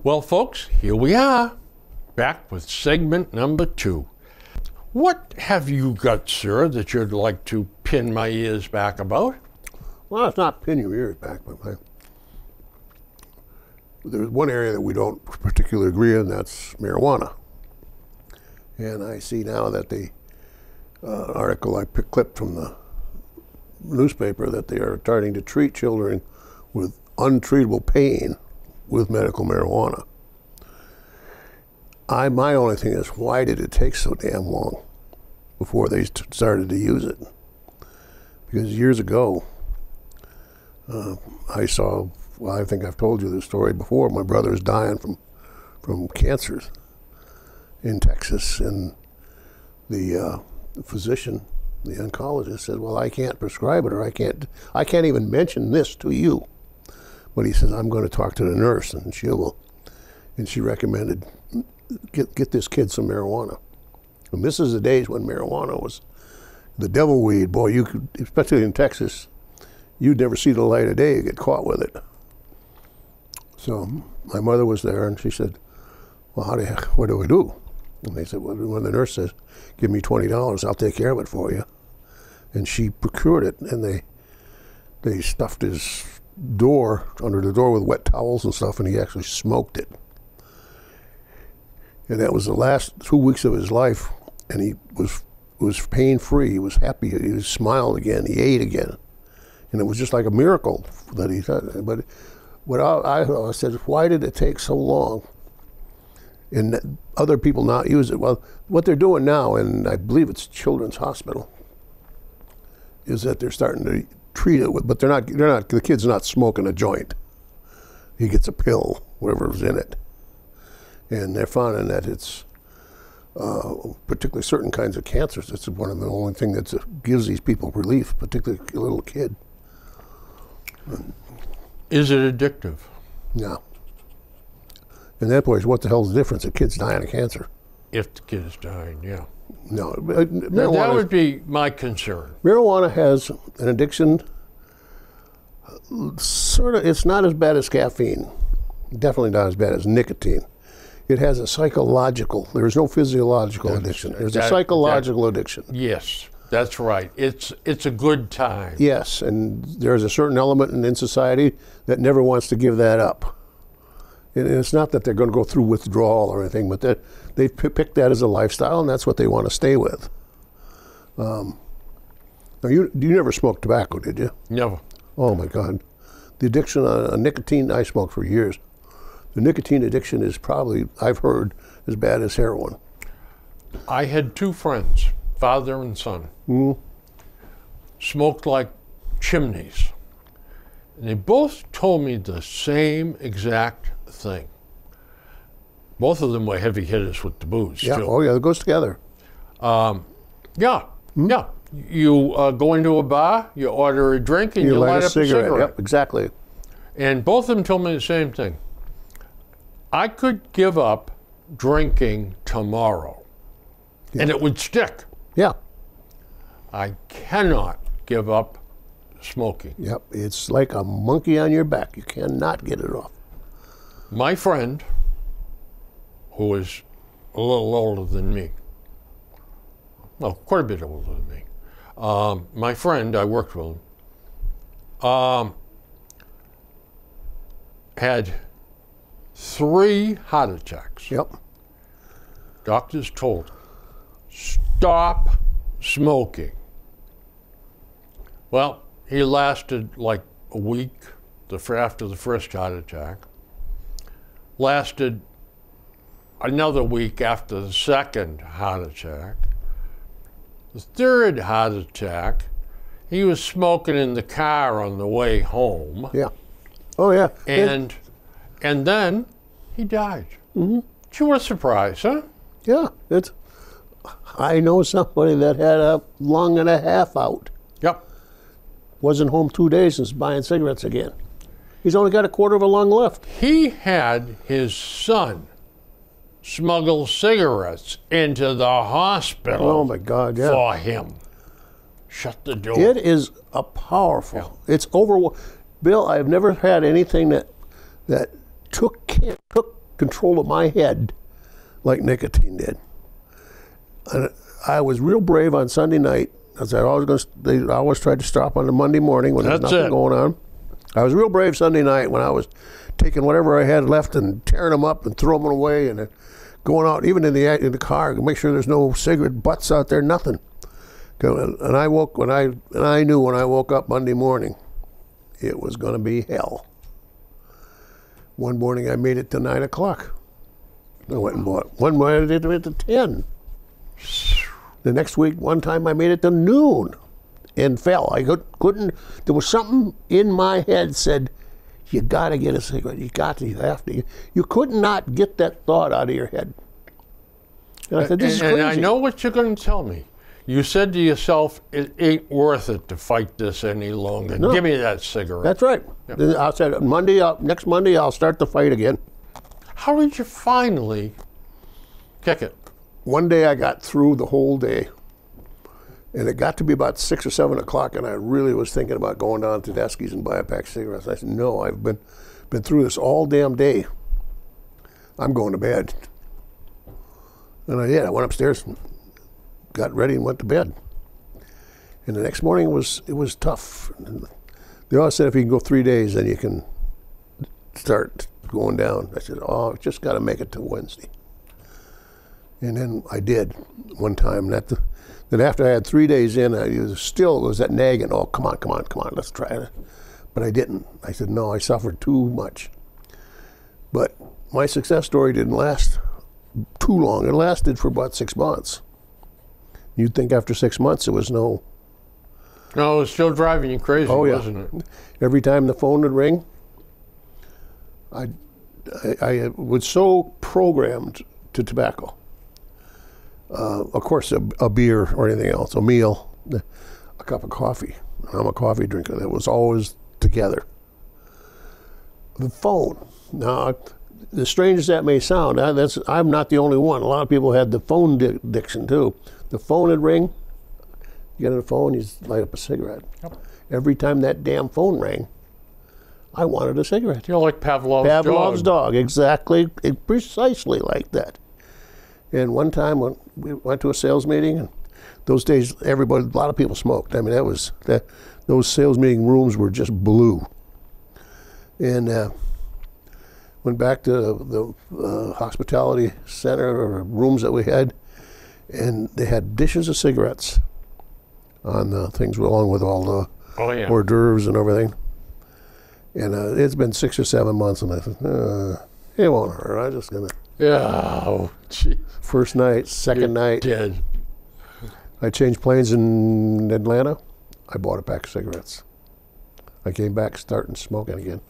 Well, folks, here we are, back with segment number 2. What have you got, sir, that you'd like to pin my ears back about? Well, it's not pin your ears back, but there's one area that we don't particularly agree on, that's marijuana. And I see now that the article I clipped from the newspaper that they are starting to treat children with untreatable pain with medical marijuana. My only thing is, why did it take so damn long before they started to use it? Because years ago, I saw, well, I think I've told you this story before, my brother is dying from cancers in Texas, and the physician, the oncologist, said, well, I can't prescribe it, or I can't even mention this to you. But he says, I'm going to talk to the nurse, and she recommended, get this kid some marijuana. And this is the days when marijuana was the devil weed. Boy, you could, especially in Texas, you'd never see the light of day, you get caught with it. So my mother was there, and she said, well, what do we do? And they said, well, when the nurse says, give me $20, I'll take care of it for you. And she procured it, and they stuffed his under the door with wet towels and stuff, and he actually smoked it. And that was the last 2 weeks of his life, and he was pain-free. He was happy. He smiled again. He ate again. And it was just like a miracle that he thought. But what I said, why did it take so long? And other people not use it. Well, what they're doing now, and I believe it's Children's Hospital, is that they're starting to treat it with, but the kid's not smoking a joint. He gets a pill, whatever's in it. And they're finding that it's, particularly certain kinds of cancers, it's one of the only thing that gives these people relief, particularly a little kid. Is it addictive? No. In that place, what the hell's the difference? A kid's dying of cancer. If the kid is dying, yeah. No, that would be my concern. Marijuana has an addiction, sort of, it's not as bad as caffeine. Definitely not as bad as nicotine. It has a psychological, there's no physiological addiction. There's a psychological addiction. Yes, that's right. It's a good time. Yes, and there's a certain element in society that never wants to give that up. And it's not that they're going to go through withdrawal or anything, but they pick that as a lifestyle, and that's what they want to stay with. Now, you never smoked tobacco, did you? Never. Oh, my God. The addiction on nicotine, I smoked for years. The nicotine addiction is probably, I've heard, as bad as heroin. I had 2 friends, father and son, smoked like chimneys. And they both told me the same exact thing. Both of them were heavy hitters with the booze. Yeah, too. oh yeah, it goes together. Yeah. You go into a bar, you order a drink, and you light up a cigarette. Yep, exactly. And both of them told me the same thing. I could give up drinking tomorrow, and it would stick. Yeah. I cannot give up smoking. Yep, it's like a monkey on your back. You cannot get it off. My friend, who is a little older than me, well, quite a bit older than me, my friend, I worked with him, had 3 heart attacks. Yep. Doctors told him, stop smoking. Well, he lasted like a week after the first heart attack. Lasted another week after the second heart attack. The third heart attack, he was smoking in the car on the way home. Yeah. Oh, yeah. And then he died. Mm-hmm. Gee, what a surprise, huh? Yeah. I know somebody that had a lung and a half out. Yep. Wasn't home 2 days since buying cigarettes again. He's only got a quarter of a lung left. He had his son smuggle cigarettes into the hospital Oh my God, yeah. for him. Shut the door. It is a powerful. It's over. Bill, I've never had anything that took control of my head like nicotine did. And I was real brave on Sunday night. I always tried to stop on the Monday morning when there's nothing going on. I was real brave Sunday night when I was taking whatever I had left and tearing them up and throwing them away and going out, even in the car, to make sure there's no cigarette butts out there, nothing. And I knew when I woke up Monday morning, it was going to be hell. One morning I made it to 9 o'clock. I went and bought. One morning I did it to 10. The next week, one time I made it to noon and fell. I couldn't, there was something in my head said, you got to get a cigarette. You have to. You could not get that thought out of your head. And I said, this is crazy. And I know what you're going to tell me. You said to yourself, it ain't worth it to fight this any longer. No. Give me that cigarette. That's right. Yep. I said, next Monday, I'll start the fight again. How did you finally kick it? One day I got through the whole day, and it got to be about 6 or 7 o'clock, and I really was thinking about going down to Tedeschi's and buy a pack of cigarettes. I said, no, I've been through this all damn day. I'm going to bed. And I did. I went upstairs and got ready and went to bed. And the next morning it was tough. They always said if you can go 3 days, then you can start going down. I said, I just got to make it to Wednesday. And then I did one time. Then after I had 3 days in, it was that nagging, oh, come on, let's try it. But I didn't. I said, no, I suffered too much. But my success story didn't last too long. It lasted for about 6 months. You'd think after 6 months it was no. No, it was still driving you crazy, wasn't it? Every time the phone would ring, I was so programmed to tobacco. Of course, a beer or anything else, a meal, a cup of coffee. I'm a coffee drinker. That was always together. The phone. Now, as strange as that may sound, I'm not the only one. A lot of people had the phone addiction too. The phone would ring. You get on the phone, you light up a cigarette. Yep. Every time that damn phone rang, I wanted a cigarette. You're like Pavlov's dog. Exactly, precisely like that. And one time when we went to a sales meeting, and those days a lot of people smoked. I mean, those sales meeting rooms were just blue. And went back to the hospitality center or rooms that we had, and they had dishes of cigarettes on the things along with all the hors d'oeuvres and everything. And it's been 6 or 7 months, and I said, it won't hurt. I'm just gonna. Yeah. Oh, geez. First night, second night. Dead. I changed planes in Atlanta. I bought a pack of cigarettes. I came back starting smoking again.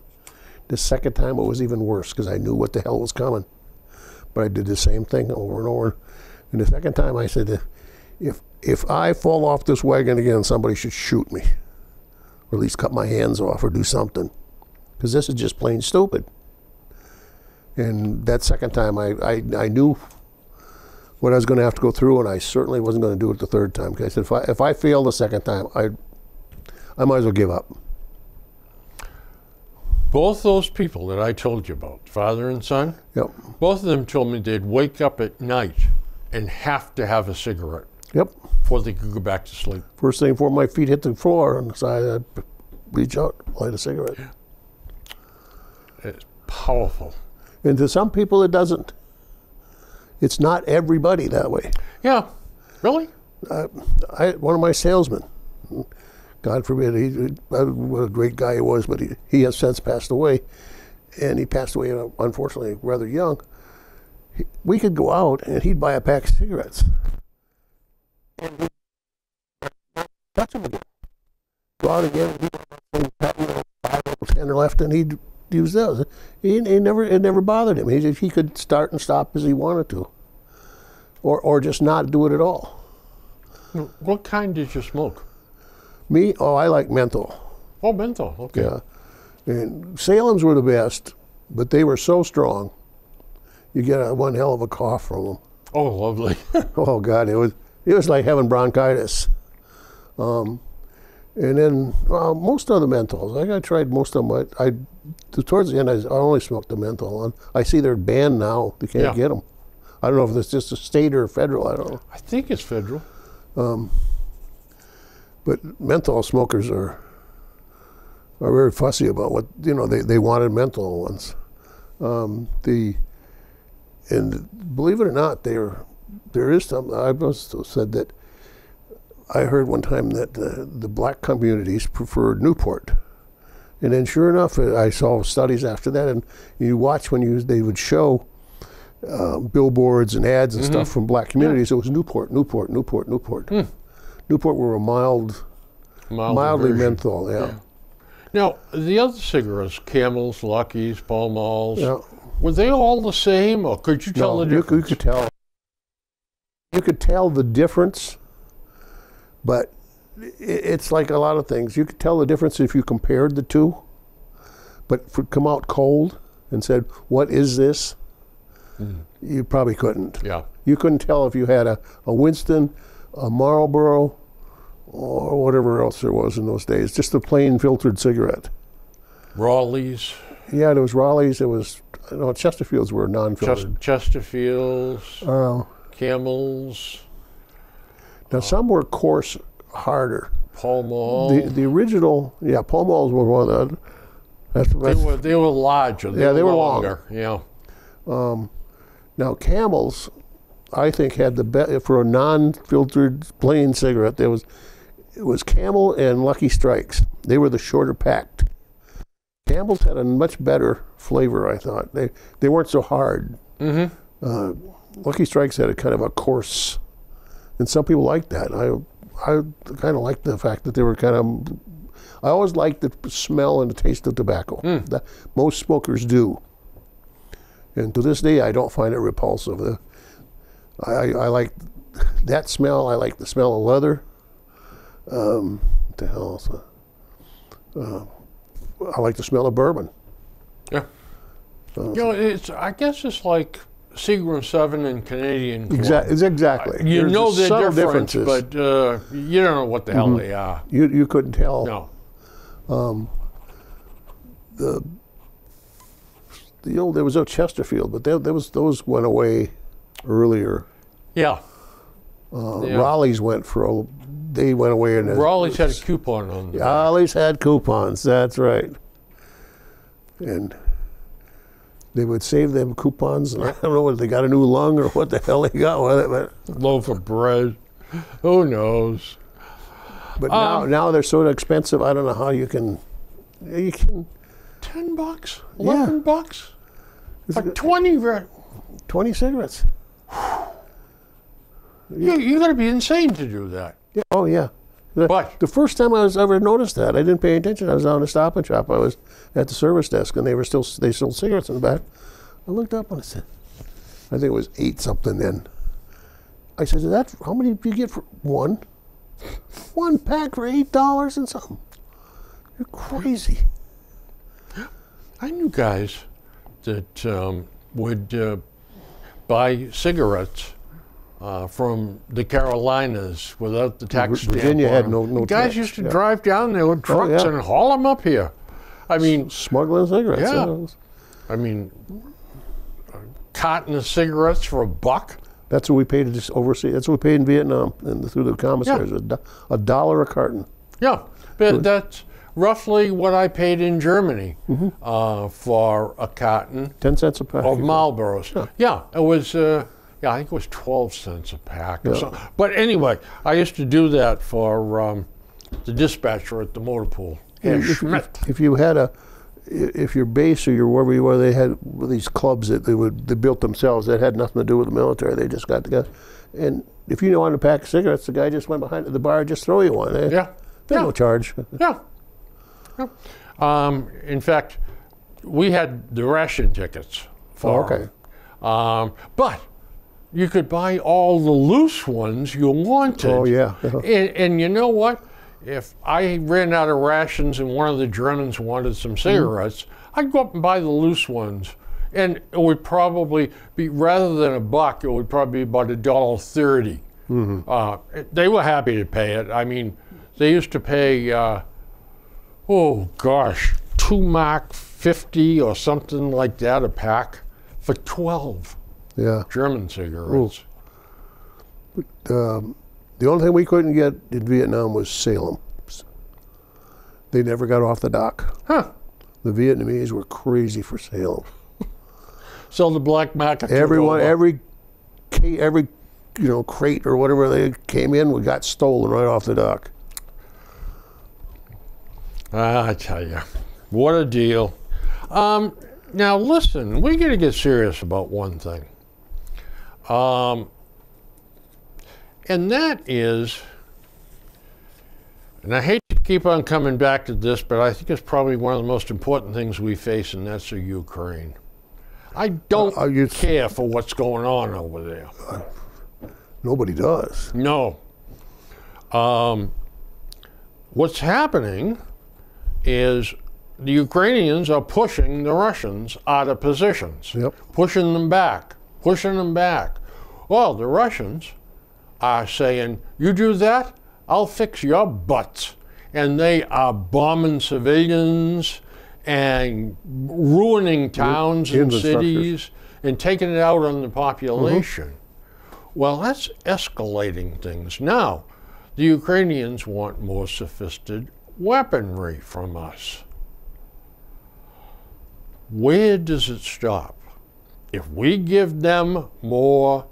The second time it was even worse because I knew what the hell was coming. But I did the same thing over and over. And the second time I said, if I fall off this wagon again, somebody should shoot me. Or at least cut my hands off or do something. Because this is just plain stupid. And that second time I knew what I was going to have to go through, and I certainly wasn't going to do it the third time. Because I said, if I fail the second time, I might as well give up. Both those people that I told you about, father and son, yep. Both of them told me they'd wake up at night and have to have a cigarette. Yep. Before they could go back to sleep. First thing before my feet hit the floor on the side, I'd reach out, light a cigarette. It's powerful. And to some people it doesn't. It's not everybody that way. Yeah. Really? One of my salesmen, God forbid, what a great guy he was, but he has since passed away. And he passed away, unfortunately, rather young. We could go out and he'd buy a pack of cigarettes. And he'd touch them again. Go out again, he'd have 5 or 10 are left, and he'd use those. It never bothered him. He could start and stop as he wanted to. Or just not do it at all. What kind did you smoke? Me? Oh, I like menthol. Oh, menthol, okay. Yeah. And Salem's were the best, but they were so strong. you get one hell of a cough from them. Oh, lovely. Oh God, it was like having bronchitis. And then most of the menthols, I tried most of them. Towards the end, I only smoked the menthol. I see they're banned now. They can't get them. I don't know if it's just a state or federal. I don't know. I think it's federal. But menthol smokers are very fussy about what they wanted menthol ones. And believe it or not, there is some. I also said that I heard one time that the black communities preferred Newport, and then sure enough, I saw studies after that. And you watch when they would show billboards and ads and stuff from black communities. It was Newport, Newport, Newport, Newport. Newport were a mildly version. menthol. Yeah. Now the other cigarettes, Camels, Luckies, Pall Malls. Yeah. Were they all the same, or could you tell the difference? You could tell. You could tell the difference, but it's like a lot of things. You could tell the difference if you compared the two, but if it come out cold and said, "What is this?" You probably couldn't. Yeah. You couldn't tell if you had a Winston, a Marlboro, or whatever else there was in those days. Just a plain filtered cigarette. Raleigh's. Yeah, there was Raleigh's. It was Chesterfields were non-filtered. Chesterfields. Camels. Now some were coarse, harder. Pall Mall. The original, Pall Malls were one of the. They were larger. They were longer. Yeah. Now Camels, I think had the best for a non-filtered plain cigarette. It was Camel and Lucky Strikes. They were the shorter packed. Camels had a much better flavor, I thought. They weren't so hard. Lucky Strikes had a kind of a coarse, and some people liked that. I kind of liked the fact that they were kind of. I always liked the smell and the taste of tobacco. Most smokers do, and to this day, I don't find it repulsive. I like that smell. I like the smell of leather. What the hell else? I like the smell of bourbon. Yeah. I guess it's like Seagram 7 and Canadian Club. Exactly. You know the difference, differences, but you don't know what the hell they are. You couldn't tell. No. There was a Chesterfield, but those went away earlier. Yeah. Raleigh's went away. Raleigh's had a coupon on them. Raleigh's had coupons, that's right. And they would save them coupons, and I don't know whether they got a new lung or what the hell they got with it. But loaf of bread. Who knows? But now they're so expensive, I don't know how you can $10? $11? Like 20 cigarettes. You got to be insane to do that. Yeah. Oh, yeah. But the first time I ever noticed that, I didn't pay attention. I was on a Stop and Shop. I was at the service desk, and they sold cigarettes in the back. I looked up and I said, I think it was 8 something then. I said, how many do you get for one? One pack for $8 and something. You're crazy. I knew guys that would buy cigarettes from the Carolinas without the tax stamp. Virginia had no guys tax. used to drive down there with trucks and haul them up here. I mean, smuggling cigarettes. Yeah. I mean, a carton of cigarettes for $1. That's what we paid to just oversee. That's what we paid in Vietnam and through the commissaries. Yeah. $1 a carton. Yeah, but that's roughly what I paid in Germany for a carton. 10 cents a pack of Marlboros. Yeah, it was. I think it was 12 cents a pack or something. But anyway, I used to do that for the dispatcher at the motor pool. Schmidt. If you had if your base or your wherever you were, they had these clubs that they built themselves that had nothing to do with the military. They just got together, and if you wanted a pack of cigarettes, the guy just went behind the bar and just throw you one. There's no charge. Yeah. In fact, we had the ration tickets for them. But you could buy all the loose ones you wanted. Oh, yeah. And you know what? If I ran out of rations and one of the Germans wanted some cigarettes, I'd go up and buy the loose ones And it would probably be, rather than $1, it would probably be about $1.30. They were happy to pay it. I mean, they used to pay, oh gosh, 2 Mark 50 or something like that a pack for 12 German cigarettes. The only thing we couldn't get in Vietnam was Salem. They never got off the dock. Huh. The Vietnamese were crazy for Salem. So the black market took Everyone, over. every crate or whatever they came in, we got stolen right off the dock. I tell you, what a deal. Now listen, we got to get serious about one thing. And that is, and I hate to keep on coming back to this, but I think it's probably one of the most important things we face, and that's the Ukraine. I don't care for what's going on over there. Nobody does. No. What's happening is the Ukrainians are pushing the Russians out of positions, pushing them back. Well, the Russians are saying, you do that, I'll fix your butts. And they are bombing civilians and ruining towns and cities and taking it out on the population. Well, that's escalating things. Now, the Ukrainians want more sophisticated weaponry from us. Where does it stop? If we give them more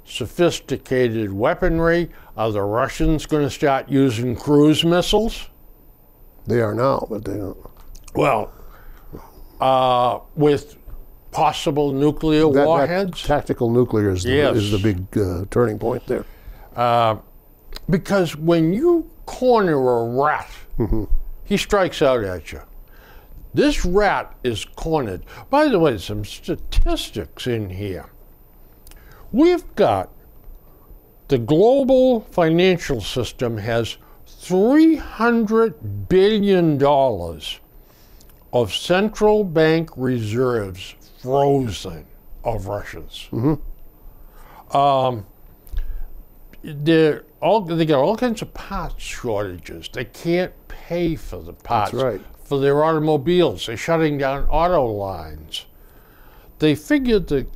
sophisticated weaponry, are the Russians going to start using cruise missiles? They are now, but they don't. Well, with possible nuclear warheads? Tactical nuclear is the big turning point there. Because when you corner a rat, he strikes out at you. This rat is cornered. By the way, some statistics in here. We've got the global financial system has $300 billion of central bank reserves frozen of Russia's. They got all kinds of parts shortages. They can't pay for the parts for their automobiles. They're shutting down auto lines. They figured the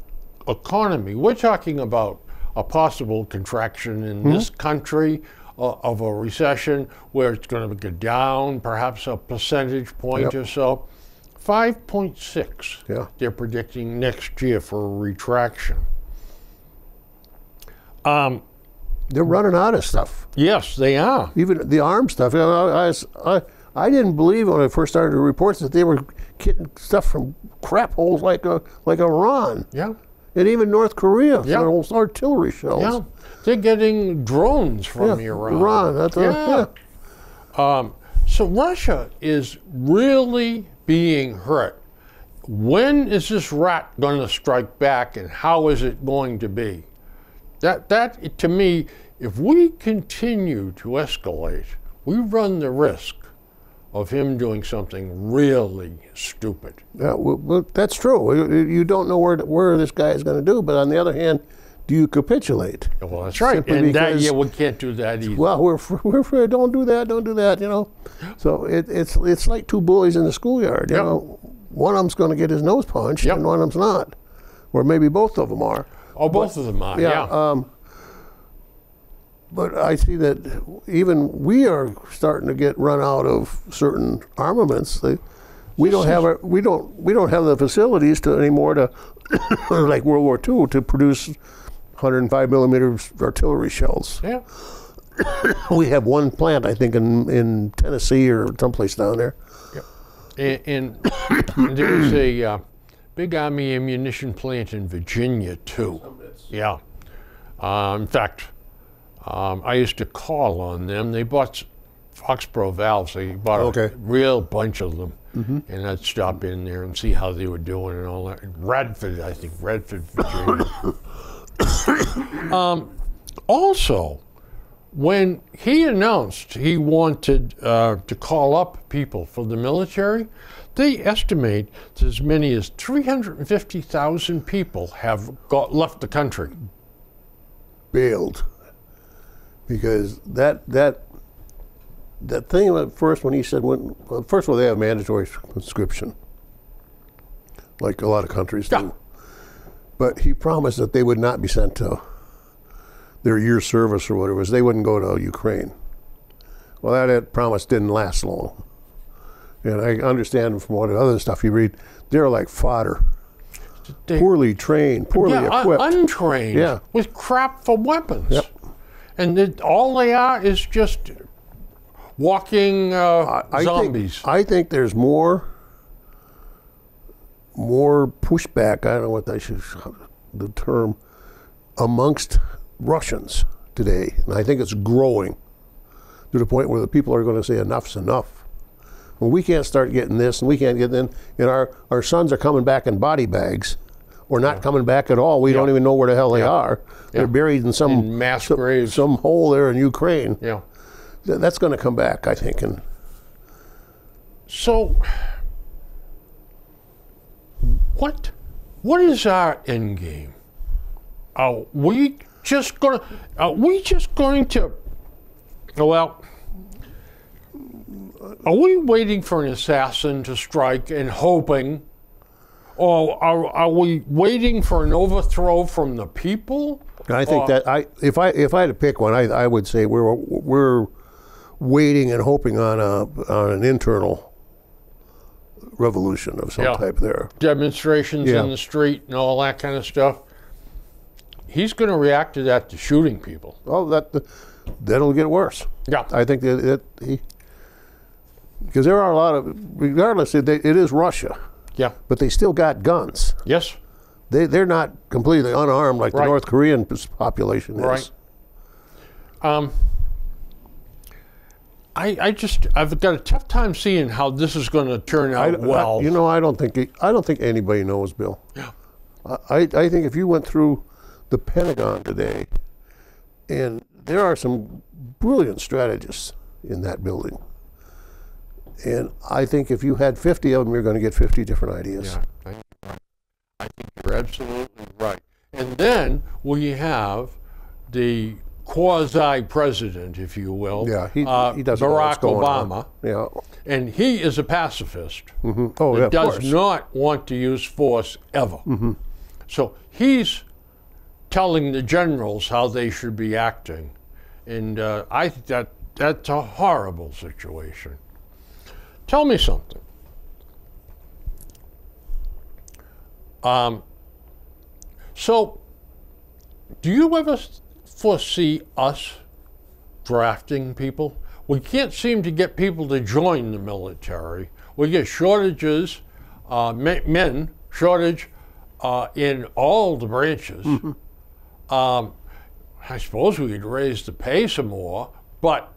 economy, we're talking about a possible contraction in this country of a recession where it's going to go down perhaps a percentage point or so. 5.6 they're predicting next year for a retraction. They're running out of stuff. Yes, they are. Even the arms stuff. I didn't believe when I first started to report that they were getting stuff from crap holes like Iran. Yeah. And even North Korea, for artillery shells. Yeah, they're getting drones from Iran. So Russia is really being hurt. When is this rat going to strike back, and how is it going to be? That to me, if we continue to escalate, we run the risk of him doing something really stupid. Yeah, well, that's true. You don't know where this guy is going to do, but on the other hand, do you capitulate? Well, that's right. And we can't do that either. Well, we're afraid. Don't do that. You know. So it's like two bullies in the schoolyard. You know, one of them's going to get his nose punched, and one of them's not, or maybe both of them are. Oh, both of them are. Yeah. But I see that even we are starting to get run out of certain armaments. We don't have the facilities anymore to like World War II to produce 105 millimeter artillery shells. Yeah. We have one plant, I think, in Tennessee or someplace down there. Yep. And there's a big Army ammunition plant in Virginia too. Yeah. In fact, I used to call on them. They bought Foxborough valves. They bought a real bunch of them. And I'd stop in there and see how they were doing and all that. Radford, Virginia. Also, when he announced he wanted to call up people for the military, They estimate that as many as 350,000 people have left the country. Bailed. Because that thing at first when he said, well, first of all, they have mandatory conscription, like a lot of countries do. Yeah. But he promised that they would not be sent to their year's service or whatever it was. They wouldn't go to Ukraine. Well, that promise didn't last long. And I understand from what other stuff you read, they're like fodder. Poorly trained, poorly equipped. Untrained, with crap for weapons. Yep. And all they are is just walking zombies. I think there's more pushback, I don't know what the term, amongst Russians today. And I think it's growing to the point where the people are going to say enough's enough. Well, we can't start getting this, and we can't get in, and our sons are coming back in body bags, or not coming back at all. We don't even know where the hell they are. They're buried in some mass graves, some hole there in Ukraine. Yeah, that's going to come back, I think. And so, what is our end game? Are we just going to? Well. Are we waiting for an assassin to strike and hoping, or are we waiting for an overthrow from the people? I think that if I had to pick one, I would say we're waiting and hoping on an internal revolution of some type there. Demonstrations in the street and all that kind of stuff. He's going to react to that to shooting people. Oh, that'll get worse. Yeah, I think because there are a lot of, regardless, it is Russia. Yeah. But they still got guns. Yes. They're not completely unarmed like the North Korean population is. Right. I've got a tough time seeing how this is going to turn out well. I don't think anybody knows, Bill. Yeah. I think if you went through the Pentagon today, and there are some brilliant strategists in that building. And I think if you had 50 of them, you're going to get 50 different ideas. Yeah, I think you're absolutely right. And then we have the quasi-president, if you will, he doesn't know what's Barack going Obama. On. Yeah. And he is a pacifist. Mm-hmm. Oh, yeah, of does course. not want to use force ever. Mm-hmm. So he's telling the generals how they should be acting. And I think that's a horrible situation. Tell me something. So, do you ever foresee us drafting people? We can't seem to get people to join the military. We get shortages, men shortage in all the branches. Mm-hmm. I suppose we could raise the pay some more, but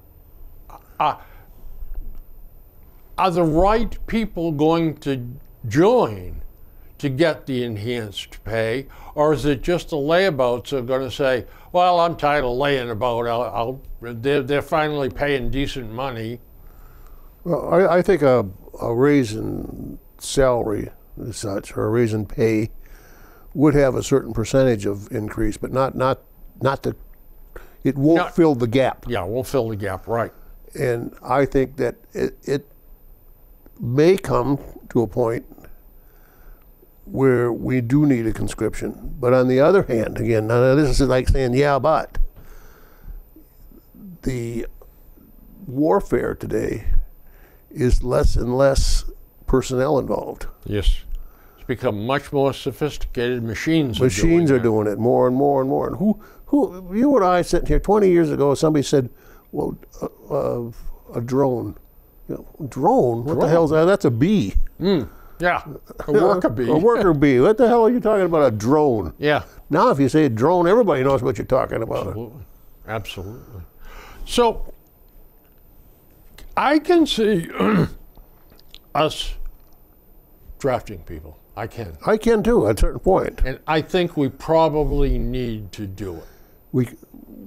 are the right people going to join to get the enhanced pay, or is it just the layabouts who are going to say, well, I'm tired of laying about, they're finally paying decent money? Well, I think a raise in salary as such, or a raise in pay, would have a certain percentage of increase, but not the, it won't fill the gap. Yeah, it won't fill the gap, right. And I think that it may come to a point where we do need a conscription. But on the other hand, again, now this is like saying, yeah, but the warfare today is less and less personnel involved. Yes. It's become much more sophisticated. Machines are doing it more and more and more. And who you and I sitting here 20 years ago, somebody said, well, a drone. Drone? What the hell is that? That's a bee. Yeah, a worker bee. A worker bee. What the hell are you talking about, a drone? Yeah. Now if you say drone, everybody knows what you're talking about. Absolutely. Absolutely. So, I can see us drafting people. I can. I can too, at a certain point. And I think we probably need to do it.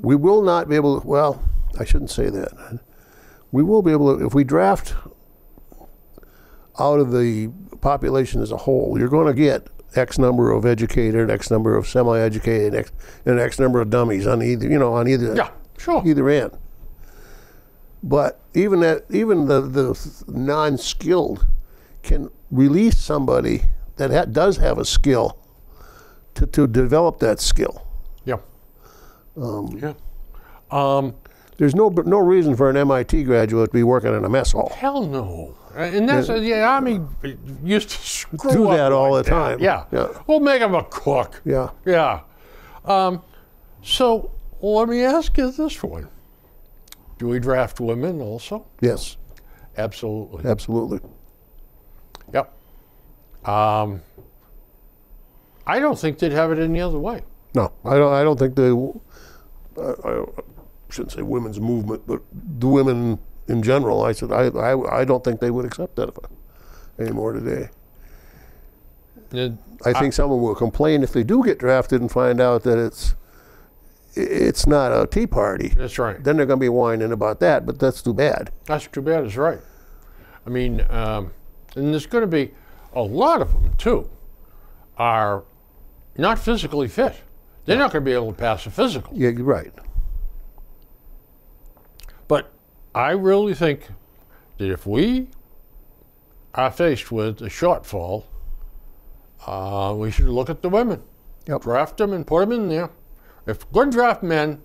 We will not be able to, well, I shouldn't say that. We will be able to, if we draft, out of the population as a whole, you're going to get X number of educated, X number of semi-educated, and X number of dummies on either, Yeah, sure. either end. But even the non-skilled can release somebody that does have a skill to develop that skill. Yeah. Yeah. There's no reason for an MIT graduate to be working in a mess hall. Hell no. And that's the Army used to screw Do up that all like the time. Yeah. Yeah. We'll make him a cook. Yeah. Yeah. So let me ask you this one. Do we draft women also? Yes. Absolutely. Absolutely. Yep. I don't think they'd have it any other way. No, I don't think I shouldn't say women's movement, but the women in general. I don't think they would accept that anymore today. I think someone will complain if they do get drafted and find out that it's not a Tea Party. That's right. Then they're going to be whining about that, but that's too bad. That's too bad. That's right. I mean, and there's going to be a lot of them too are not physically fit. They're not going to be able to pass a physical. Yeah, you're right. But I really think that if we are faced with a shortfall, we should look at the women. Yep. Draft them and put them in there. If we're going to draft men,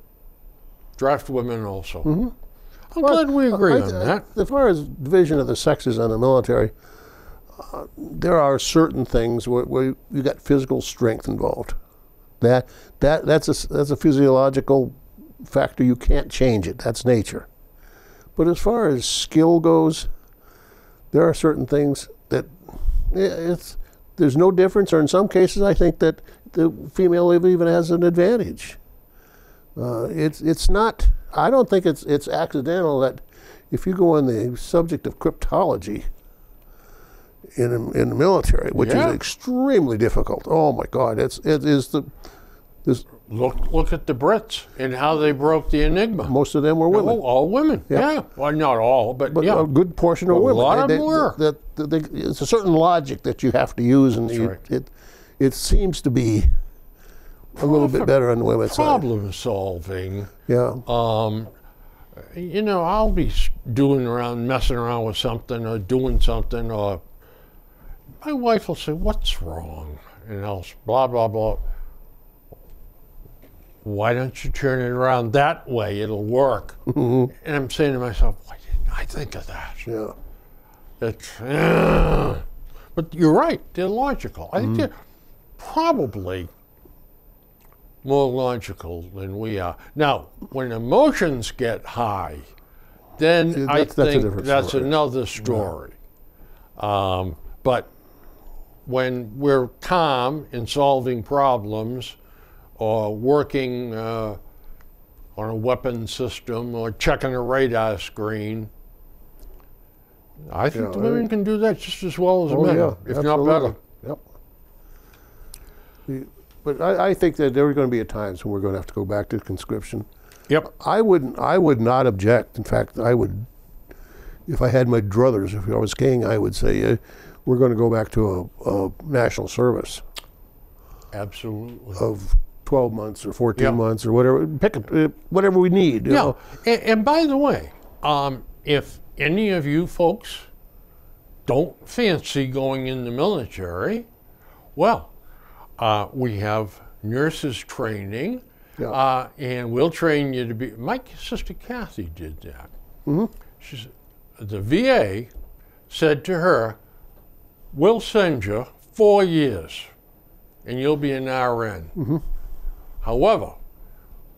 draft women also. Mm-hmm. I'm glad we agree on that. As far as division of the sexes in the military, there are certain things where you got physical strength involved. That's a physiological factor. You can't change it. That's nature. But as far as skill goes, there are certain things that there's no difference, or in some cases, I think that the female even has an advantage. It's not. I don't think it's accidental that if you go on the subject of cryptology in the military, which is extremely difficult. Oh my God! It is this. Look at the Brits and how they broke the Enigma. Most of them were women. All women. Yeah. Well, not all, but yeah. A good portion of women. A lot of them were. It's a certain logic that you have to use, and it seems to be a little bit better on the women's side. Problem solving. Yeah. I'll be messing around with something or doing something, or my wife will say, "What's wrong?" And I'll blah blah blah. Why don't you turn it around that way? It'll work. Mm-hmm. And I'm saying to myself, why didn't I think of that? Yeah. But you're right. They're logical. I think they're probably more logical than we are. Now, when emotions get high, then I think that's another story. Yeah. But when we're calm in solving problems, or working on a weapon system, or checking a radar screen, I think the women can do that just as well as the men, if not better. Yep. But I think that there are going to be times when we're going to have to go back to conscription. Yep. I would not object. In fact, I would, if I had my druthers, if I was king, I would say we're going to go back to a national service. Absolutely. Of 12 months or 14 months or whatever. Pick whatever we need. You know? And by the way, if any of you folks don't fancy going in the military, well, we have nurses training, and we'll train you to be. My sister Kathy did that. Mm-hmm. The VA said to her, "We'll send you 4 years, and you'll be an RN." Mm-hmm. However,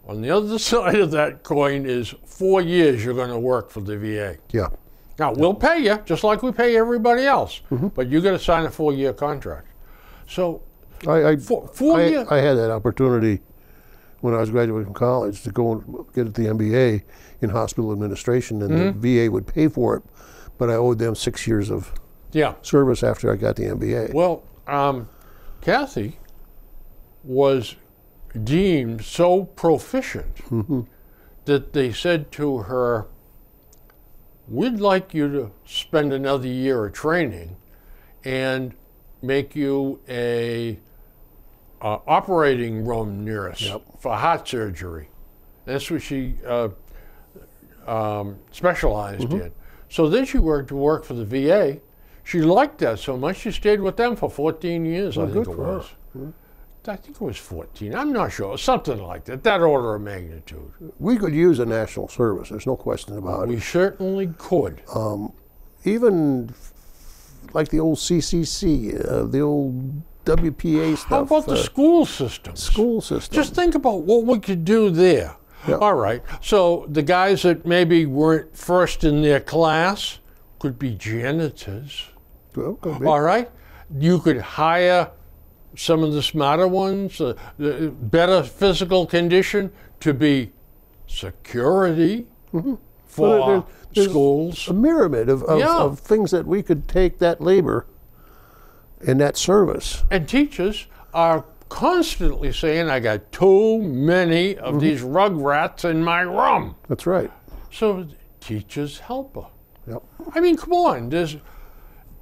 on the other side of that coin is 4 years you're going to work for the VA. Yeah. Now, we'll pay you just like we pay everybody else, but you got to sign a 4-year contract. So, I had that opportunity when I was graduating from college to go and get the MBA in hospital administration, and the VA would pay for it, but I owed them 6 years of service after I got the MBA. Well, Kathy was deemed so proficient that they said to her, "We'd like you to spend another year of training, and make you a operating room nurse Yep. for heart surgery. That's what she specialized in. So then she worked for the VA. She liked that so much, she stayed with them for 14 years, I think good it for her. was. I think it was 14. I'm not sure. Something like that order of magnitude. We could use a national service. There's no question about We it. certainly could. Even like the old CCC, the old WPA stuff. How about the school systems? school system? Just think about what we could do there. Yeah. All right. So the guys that maybe weren't first in their class could be janitors. Well, could be. All right. You could hire some of the smarter ones, the better physical condition, to be security for Well, there's schools. a myriad of, Yeah. of things that we could take that labor and that service. And teachers are constantly saying, I got too many of these rugrats in my room. That's right. So teachers helper. Yep. I mean, come on, there's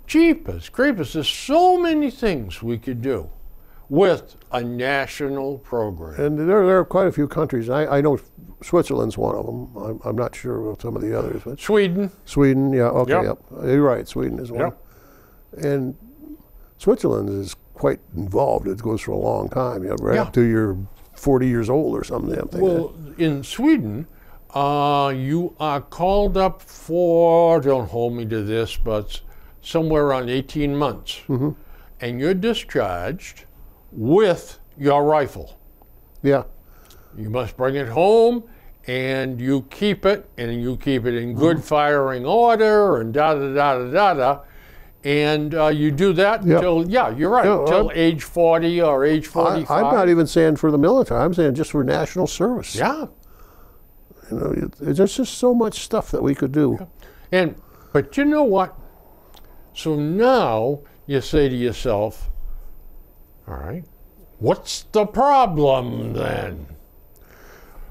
jeepers, creepers, there's so many things we could do with a national program. And there are quite a few countries. I know Switzerland's one of them. I'm not sure of some of the others, but Sweden, Sweden, yeah, okay, Yep. yep. You're right, Sweden is one. Yep. And Switzerland is quite involved. It goes for a long time, right Yeah. up to you're 40 years old or something. I'm thinking. well, in Sweden, you are called up for, don't hold me to this, but somewhere around 18 months. And you're discharged with your rifle. Yeah, You must bring it home and you keep it, and you keep it in good firing order, and da da da da da da. And you do that Yep. until, yeah, you're right, Yeah, until age 40 or age 45. I'm not even saying for the military. I'm saying just for national service. Yeah. You know, there's just so much stuff that we could do. But you know what? So now you say to yourself, all right, what's the problem then?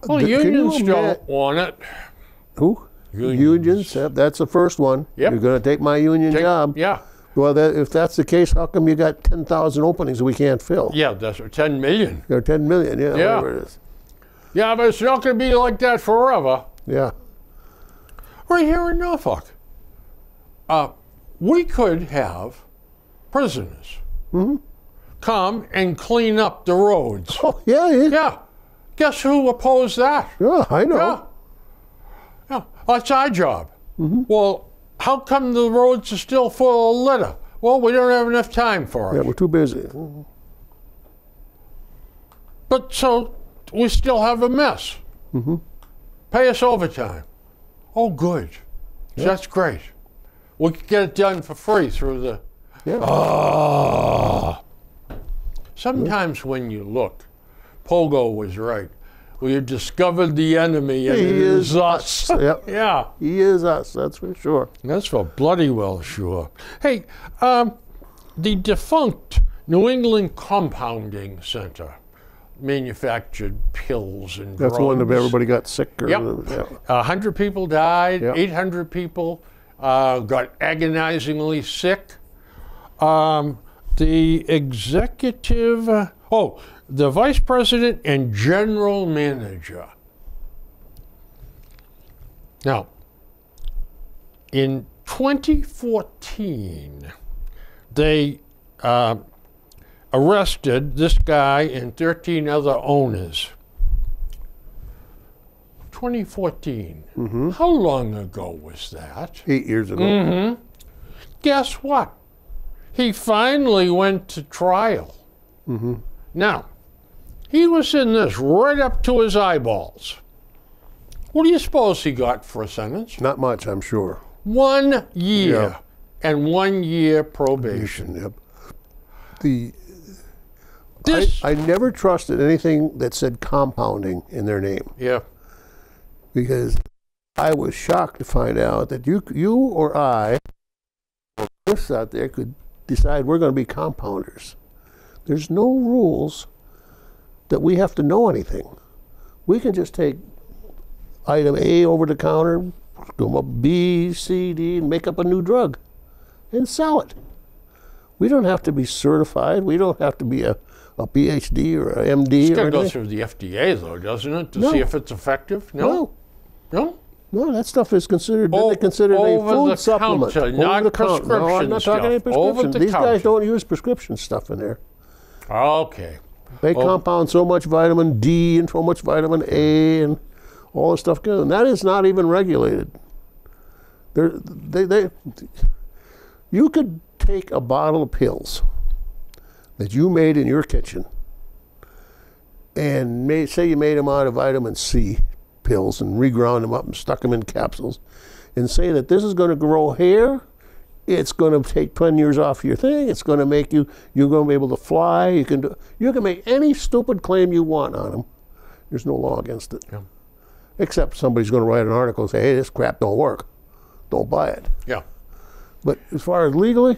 Well, Can you unions imagine- don't want it. Who? Unions. Yep, that's the first one. Yep. You're going to take my union job. Yeah. Well, if that's the case, how come you got 10,000 openings we can't fill? Yeah, that's 10 million. Or 10 million, yeah, Yeah. whatever it is. Yeah, but it's not going to be like that forever. Yeah. Right here in Norfolk, we could have prisoners come and clean up the roads. Oh, yeah, yeah. Yeah. Guess who opposed that? Yeah, I know. Yeah. Yeah. That's our job. Well, how come the roads are still full of litter? Well, we don't have enough time for Yeah, it. we're too busy. But so we still have a mess. Pay us overtime. Oh, good. That's great. We could get it done for free through the. Yeah. Sometimes when you look, Pogo was right. We have discovered the enemy, and He it is us. Yep. Yeah, He is us, that's for sure. that's for bloody well sure. Hey, the defunct New England Compounding Center manufactured pills and That's the one that drugs. everybody got sick. Or, Yep. yeah. 100 people died, Yep. 800 people got agonizingly sick. The executive, the vice president and general manager. Now, in 2014, they arrested this guy and 13 other owners. 2014. How long ago was that? 8 years ago. Guess what? He finally went to trial. Now, he was in this right up to his eyeballs. What do you suppose he got for a sentence? Not much, I'm sure. 1 year Yeah. and 1 year probation. Yep. The This, I never trusted anything that said compounding in their name, yeah, because I was shocked to find out that you or I, or Chris out there, could decide we're going to be compounders. There's no rules that we have to know anything. We can just take item A over the counter, go up B, C, D, and make up a new drug and sell it. We don't have to be certified. We don't have to be a PhD or a MD It's or got to go anything. through the FDA, though, doesn't it, to No. see if it's effective? No? No? No, that stuff is considered. Oh, They're considered a over food the supplement. counter, not Over the counter. No, I'm prescription not talking any stuff. Over prescription. the These counter. guys don't use prescription stuff in there. Okay. They compound so much vitamin D and so much vitamin A and all this stuff goes. And that is not even regulated. You could take a bottle of pills that you made in your kitchen and say you made them out of vitamin C pills and reground them up and stuck them in capsules and say that this is going to grow hair, it's going to take 10 years off your thing, it's going to make you're going to be able to fly, you can make any stupid claim you want on them. There's no law against it. Yeah. Except somebody's going to write an article and say, hey, this crap don't work. Don't buy it. Yeah. But as far as legally,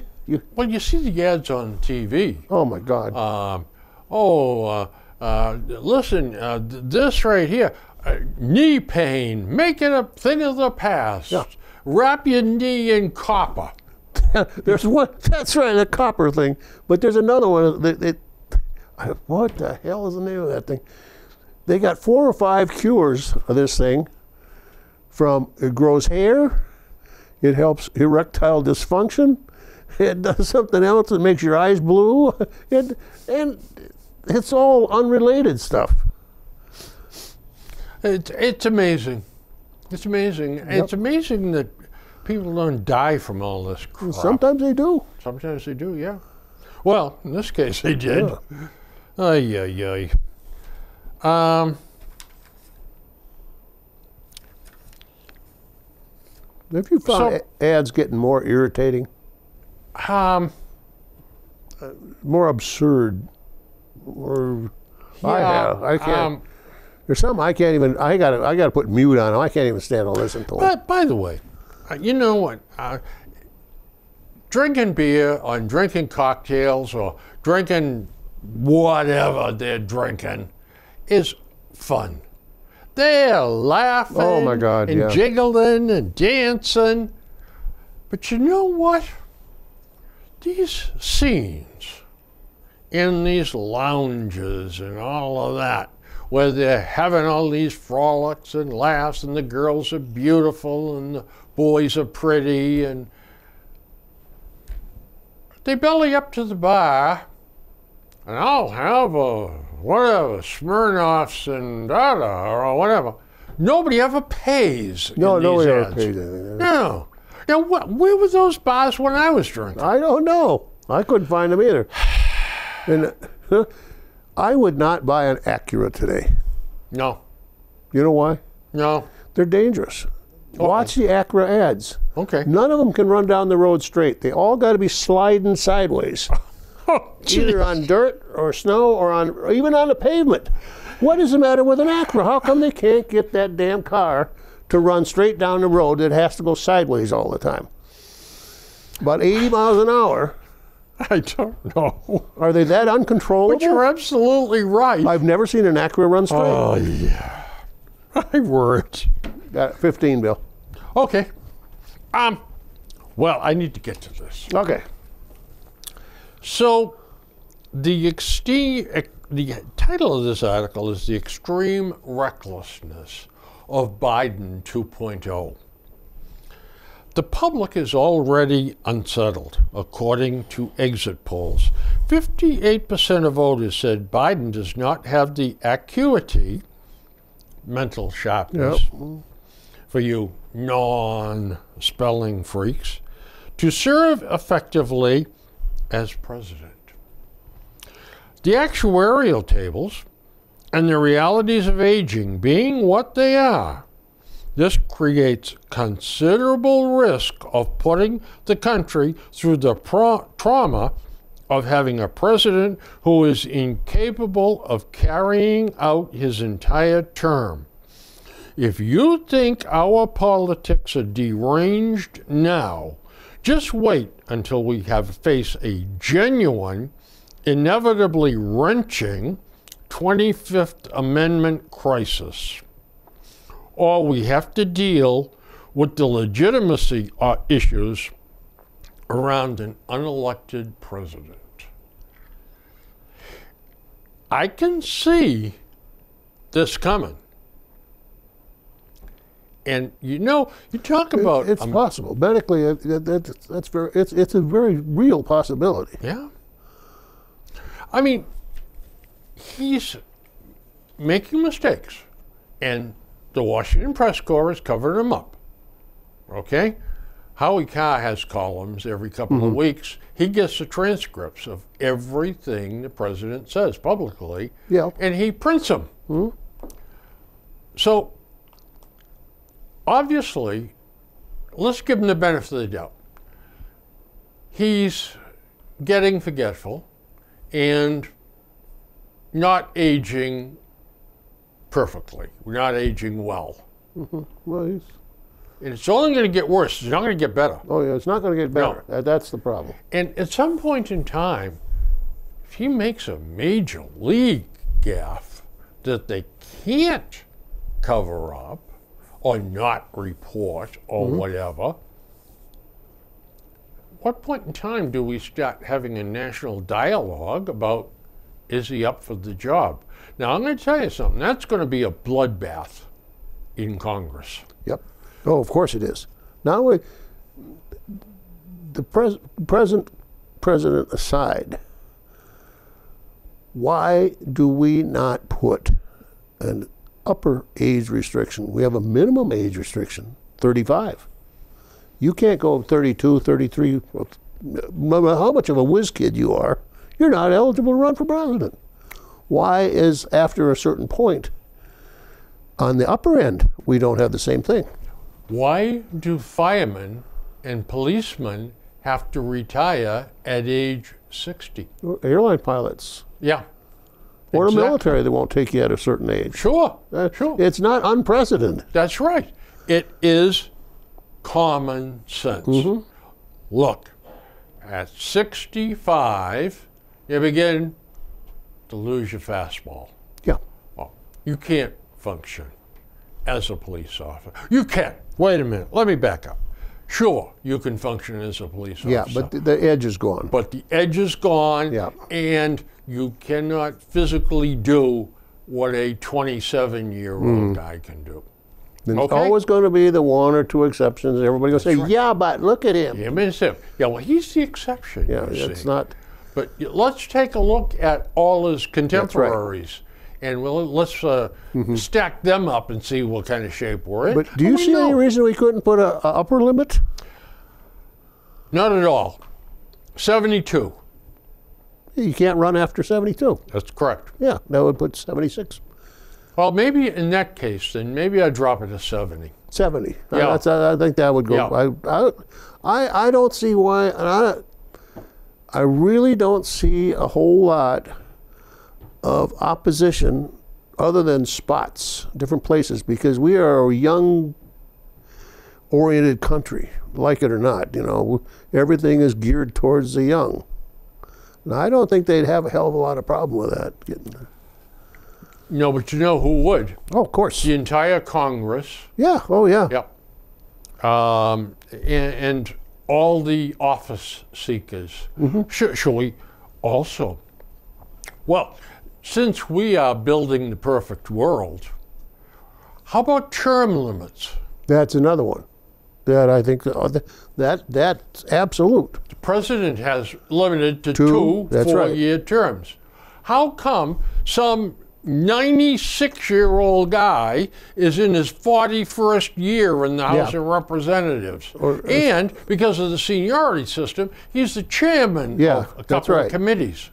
Well, you see the ads on TV. oh my God. Listen, this right here, knee pain, make it a thing of the past. Yeah. Wrap your knee in copper. There's one, that's right, the copper thing. But there's another one. What the hell is the name of that thing? They got 4 or 5 cures of this thing. From it grows hair, it helps erectile dysfunction, it does something else that makes your eyes blue, and it's all unrelated stuff. It's amazing. It's amazing. Yep. It's amazing that people don't die from all this crap. Sometimes they do. Sometimes they do, yeah. Well, in this case, they did. Ay, ay, ay. Have you found ads getting more irritating, more absurd? Or I have. I can't. There's some I can't even. I gotta put mute on them. I can't even stand to listen to them. But by the way, you know what? Drinking beer or drinking cocktails or drinking whatever they're drinking is fun. They're laughing Oh my God, and yeah. jiggling and dancing. But you know what? These scenes in these lounges and all of that, where they're having all these frolics and laughs and the girls are beautiful and the boys are pretty and they belly up to the bar and I'll have a whatever, Smirnoffs and or whatever. Nobody ever pays. No, in nobody these ever ads. pays anything. No. Now, where were those bars when I was drinking? I don't know. I couldn't find them either. And I would not buy an Acura today. No. You know why? No. They're dangerous. Watch the Acura ads. Okay. None of them can run down the road straight. They all got to be sliding sideways, Oh, either on dirt or snow or even on the pavement. What is the matter with an Acura? How come they can't get that damn car to run straight down the road that has to go sideways all the time? About 80 miles an hour. I don't know. Are they that uncontrollable? But you're absolutely right. I've never seen an Acura run straight. Oh, yeah. I worried. Got it. 15, Bill. Okay. Well, I need to get to this. Okay. So, the title of this article is The Extreme Recklessness of Biden 2.0. The public is already unsettled, according to exit polls. 58% of voters said Biden does not have the acuity, mental sharpness, for you non-spelling freaks, to serve effectively as president. The actuarial tables and the realities of aging being what they are, this creates considerable risk of putting the country through the trauma of having a president who is incapable of carrying out his entire term. If you think our politics are deranged now, just wait until we face a genuine, inevitably wrenching 25th Amendment crisis. Or we have to deal with the legitimacy issues around an unelected president. I can see this coming. And you talk about it's possible medically. It's a very real possibility. yeah. I mean, he's making mistakes, and the Washington Press Corps is covering him up. Okay? Howie Carr has columns every couple of weeks. He gets the transcripts of everything the president says publicly, Yeah. and he prints them. So, obviously, let's give him the benefit of the doubt. He's getting forgetful and not aging perfectly. We're not aging well. Well, And it's only going to get worse. It's not going to get better. oh yeah, it's not going to get better. That's the problem. And at some point in time, if he makes a major league gaffe that they can't cover up or not report or whatever, what point in time do we start having a national dialogue about, is he up for the job? Now, I'm going to tell you something. That's going to be a bloodbath in Congress. Yep. Oh, of course it is. Not only the president aside, why do we not put an upper age restriction? We have a minimum age restriction, 35. You can't go 32, 33, no matter how much of a whiz kid you are, you're not eligible to run for president. Why is after a certain point on the upper end, we don't have the same thing? Why do firemen and policemen have to retire at age 60? Airline pilots Yeah. or Exactly. the military, they won't take you at a certain age. Sure. Sure. It's not unprecedented. That's right. It is common sense. Look, at 65, you begin to lose your fastball. Yeah. Oh, you can't function as a police officer. You can. Wait a minute. Let me back up. Sure, you can function as a police officer. Yeah, but the edge is gone. But the edge is gone, Yeah. and you cannot physically do what a 27-year-old guy can do. There's Okay. always going to be the one or two exceptions. Everybody will say, right. yeah, but look at him. Yeah, I mean, yeah, well, he's the exception. Yeah, you it's see. not. But let's take a look at all his contemporaries, and let's stack them up and see what kind of shape we're in. But do you And we see any know. reason we couldn't put a upper limit? Not at all. 72. You can't run after 72. That's correct. Yeah, that would put 76, Well, maybe in that case, then maybe I'd drop it to 70. 70. Yeah. I think that would go. Yeah. I don't see why. And I really don't see a whole lot of opposition other than spots, different places, because we are a young oriented country, like it or not. Everything is geared towards the young. And I don't think they'd have a hell of a lot of problem with that. No, but you know who would? Oh, of course. The entire Congress. Yeah. Oh, yeah. Yep. And all the office seekers. Shall we also? Well, since we are building the perfect world, how about term limits? That's another one. That I think that's absolute. The president has limited to Two, two that's right. 4-year terms. How come some 96-year-old guy is in his 41st year in the House Yeah. of Representatives? And because of the seniority system, he's the chairman Yeah, of a that's couple right. of committees.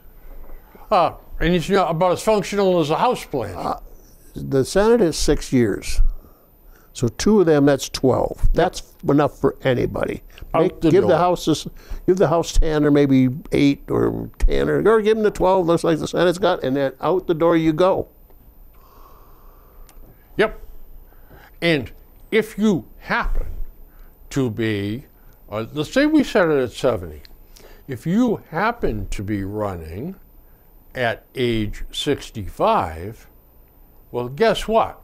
And he's not about as functional as a House plan. The Senate is 6 years. So 2 of them, that's 12. That's enough for anybody. Out the give door. the House 10 or maybe 8 or 10 or give them the 12, looks like the Senate's got, and then out the door you go. Yep. And if you happen to be, let's say we set it at 70. If you happen to be running at age 65, well, guess what?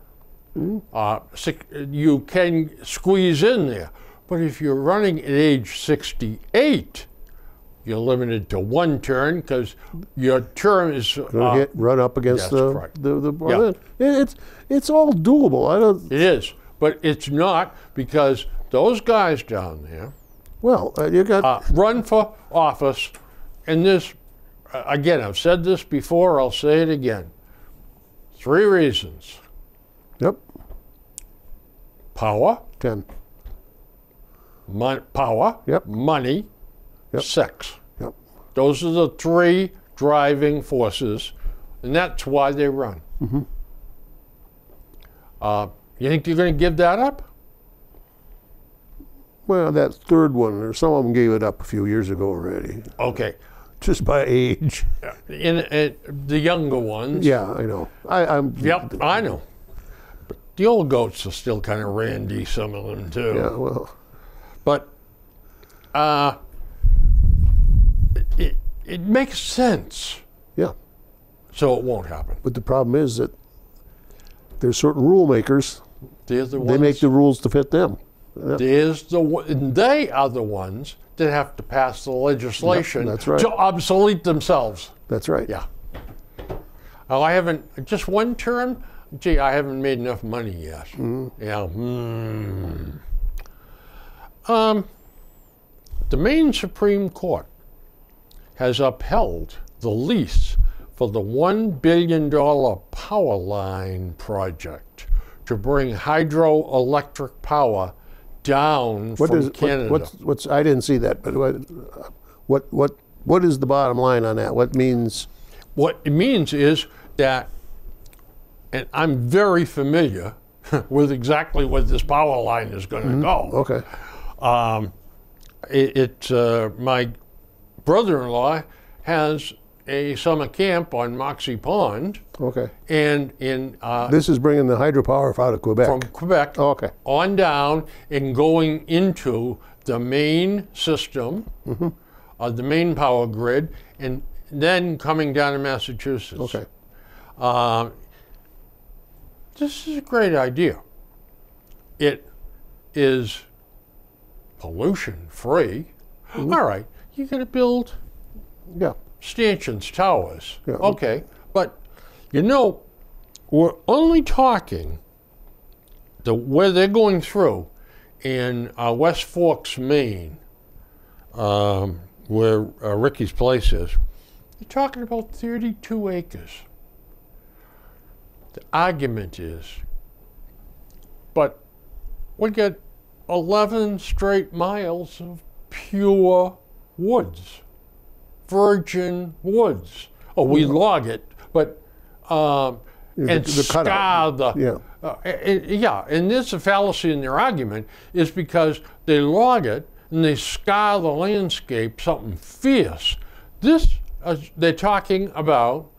You can squeeze in there. But if you're running at age 68, you're limited to one turn because your term is run up against that's the correct. Yeah. It's all doable. I don't. It is, but it's not because those guys down there Well, you got run for office, and this again. I've said this before. I'll say it again. 3 reasons: yep, power, 10. Power, Yep. money, Yep. sex. Yep. Those are the 3 driving forces, and that's why they run. Mm-hmm. You think you're going to give that up? Well, that third one, or some of them gave it up a few years ago already, Okay. just by age. In the younger ones. Yeah, I know. I'm. Yep, I know. But the old goats are still kind of randy, some of them too. Yeah, well, But it makes sense. yeah. So it won't happen. But the problem is that there's certain rule makers. They're the ones. They make the rules to fit them. Yeah. They are the ones that have to pass the legislation Yep, that's right. to obsolete themselves. That's right. Yeah. Oh, I haven't, just one term? Gee, I haven't made enough money yet. Yeah. The Maine Supreme Court has upheld the lease for the $1 billion power line project to bring hydroelectric power down from Canada. What's I didn't see that, but what is the bottom line on that? What means? What it means is that, and I'm very familiar with exactly where this power line is going to go. Okay. My brother-in-law has a summer camp on Moxie Pond, Okay. and in This is bringing the hydropower out of Quebec. from Quebec Oh, okay. on down and going into the main system, the main power grid, and then coming down to Massachusetts. Okay. This is a great idea. It is pollution-free. All right, you're going to build Yeah. stanchions, towers. Yeah. Okay, but you know, we're only talking where they're going through in West Forks, Maine, where Ricky's place is. You're talking about 32 acres. The argument is, but we get 11 straight miles of pure woods, virgin woods. Oh, we log it, but and the cutout. scar the Yeah. and this is a fallacy in their argument is because they log it and they scar the landscape something fierce. This they're talking about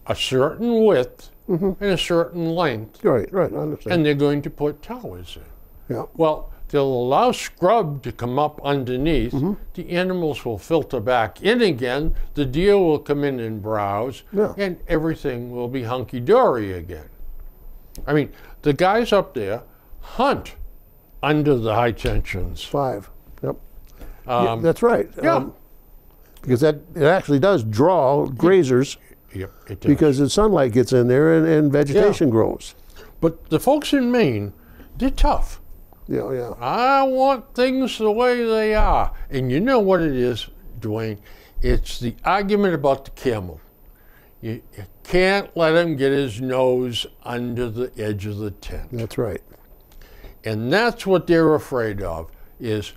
a certain width and a certain length, Right. Right. I understand. and they're going to put towers in. Yeah. Well, they'll allow scrub to come up underneath. The animals will filter back in again. The deer will come in and browse, Yeah. and everything will be hunky-dory again. I mean, the guys up there hunt under the high tensions. 5. Yep. Yeah, that's right. yeah. Because it actually does draw grazers Yep, it does. because the sunlight gets in there and vegetation grows. But the folks in Maine, they're tough. Yeah. Yeah. I want things the way they are. And you know what it is, Dwayne? It's the argument about the camel. You can't let him get his nose under the edge of the tent. That's right. And that's what they're afraid of, is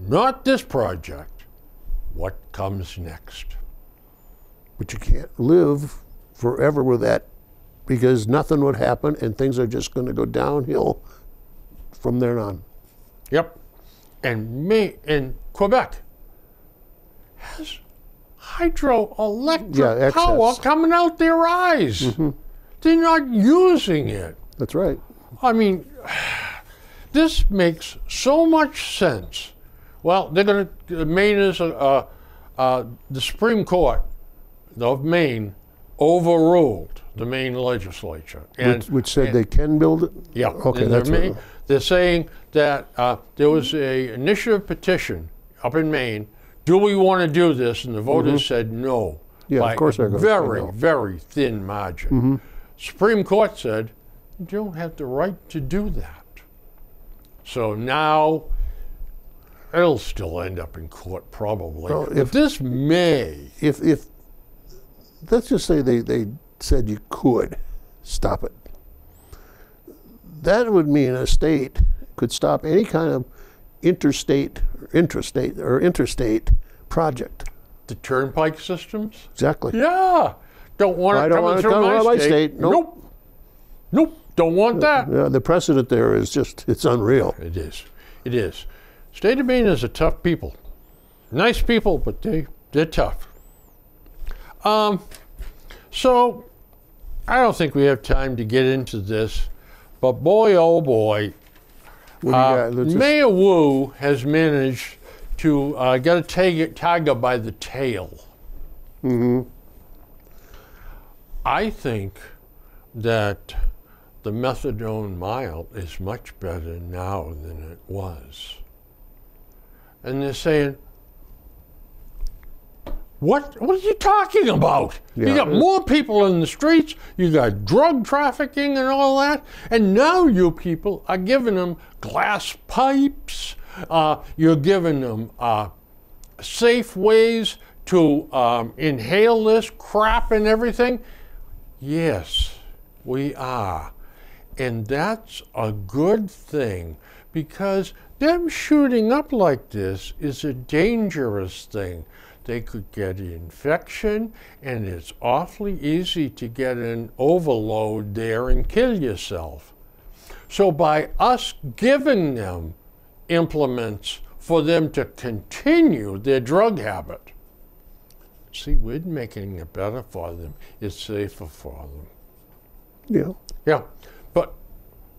not this project, what comes next. But you can't live forever with that because nothing would happen and things are just going to go downhill from there on. Yep. And Quebec has hydroelectric power excess. coming out their eyes. They're not using it. That's right. I mean, this makes so much sense. Well, they're going to, Maine is, the Supreme Court of Maine overruled the Maine legislature. And Which said they can build it? yeah, Okay, and that's the right. They're saying that there was a initiative petition up in Maine. Do we want to do this? And the voters said no. Yeah, by of course they're a going to say very, no. very thin margin. Supreme Court said you don't have the right to do that. So now it'll still end up in court probably. Well, If this may, If let's just say they said you could stop it, that would mean a state could stop any kind of interstate or interstate project. the turnpike systems, Exactly. yeah, don't want I it don't coming want it through coming my out of my state. state. Nope. Nope, don't want that. Yeah, the precedent there is just, it's unreal. It is. It is. State of Maine is a tough people. Nice people, but they're tough. So I don't think we have time to get into this, but boy, oh boy, What do you got? Let's just- Mayor Wu has managed to get a tiger by the tail. I think that the methadone mild is much better now than it was. And they're saying, what are you talking about? You Yeah. got more people in the streets, you got drug trafficking and all that, and now you people are giving them glass pipes, you're giving them safe ways to inhale this crap and everything. Yes, we are. And that's a good thing, because them shooting up like this is a dangerous thing. They could get an infection, and it's awfully easy to get an overload there and kill yourself. So by us giving them implements for them to continue their drug habit, see, we're making it better for them. It's safer for them. Yeah. Yeah, but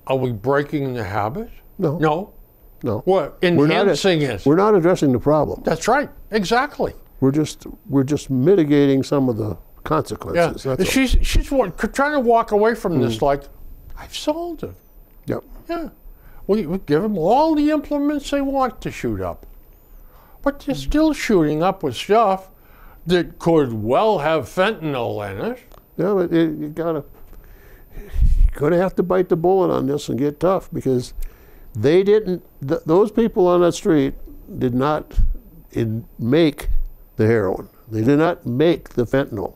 are we breaking the habit? No. No. No. We're enhancing it. We're not addressing the problem. That's right. Exactly. We're just mitigating some of the Yeah. consequences. That's all. She's trying to walk away from this like, I've solved it. Yep. Yeah. We give them all the implements they want to shoot up. But they're still shooting up with stuff that could well have fentanyl in it. Yeah, but you're gonna have to bite the bullet on this and get tough, because they didn't. Those people on that street did not make the heroin. They did not make the fentanyl.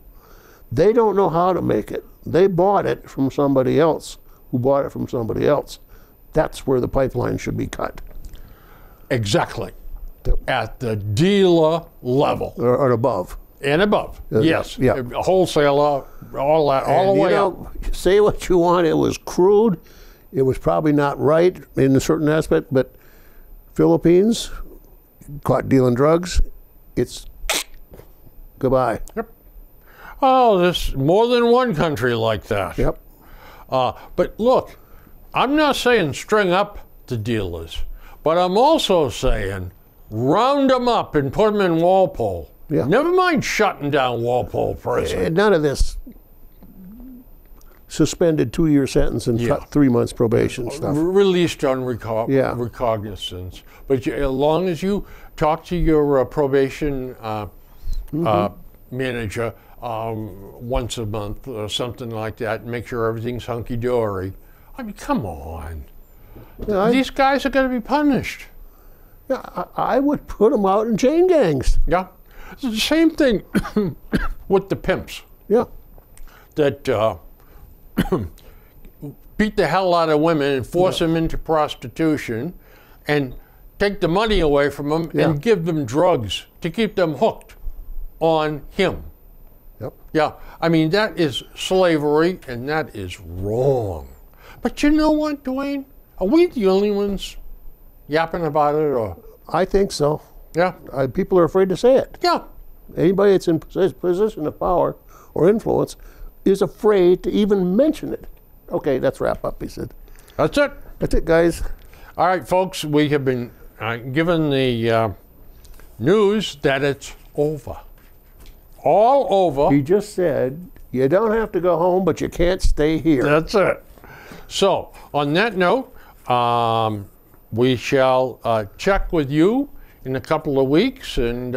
They don't know how to make it. They bought it from somebody else who bought it from somebody else. That's where the pipeline should be cut. Exactly. Yep. At the dealer level. Or above. And above. Yes. yeah. A wholesaler, all that, all And the way up. say what you want, it was crude. It was probably not right in a certain aspect, but Philippines, caught dealing drugs, it's goodbye. Yep. Oh, there's more than one country like that. Yep. But look, I'm not saying string up the dealers, but I'm also saying round them up and put them in Walpole. Yeah. Never mind shutting down Walpole prison. And none of this suspended 2-year sentence and Yeah. 3 months probation stuff. Released on Yeah. recognizance. But as long as you talk to your probation manager once a month or something like that, and make sure everything's hunky-dory. I mean, come on. Yeah, These guys are going to be punished. I would put them out in chain gangs. Yeah. It's the same thing with the pimps Yeah. that beat the hell out of women and force them into prostitution and take the money away from them and give them drugs to keep them hooked on him. Yep. Yeah, I mean, that is slavery, and that is wrong. But you know what, Dwayne? Are we the only ones yapping about it? Or I think so. yeah, People are afraid to say it. yeah, Anybody that's in position of power or influence is afraid to even mention it. Okay, let's wrap up, he said. that's it. That's it, guys. All right, folks, we have been given the news that it's over. All over. He just said, you don't have to go home, but you can't stay here. That's it. So, on that note, We shall check with you in a couple of weeks, and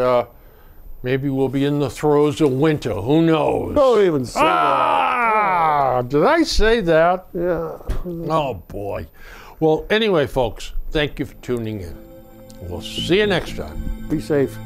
maybe we'll be in the throes of winter. Who knows? Don't even say Did I say that? that. Yeah. Oh, boy. Well, anyway, folks, thank you for tuning in. We'll see you next time. Be safe.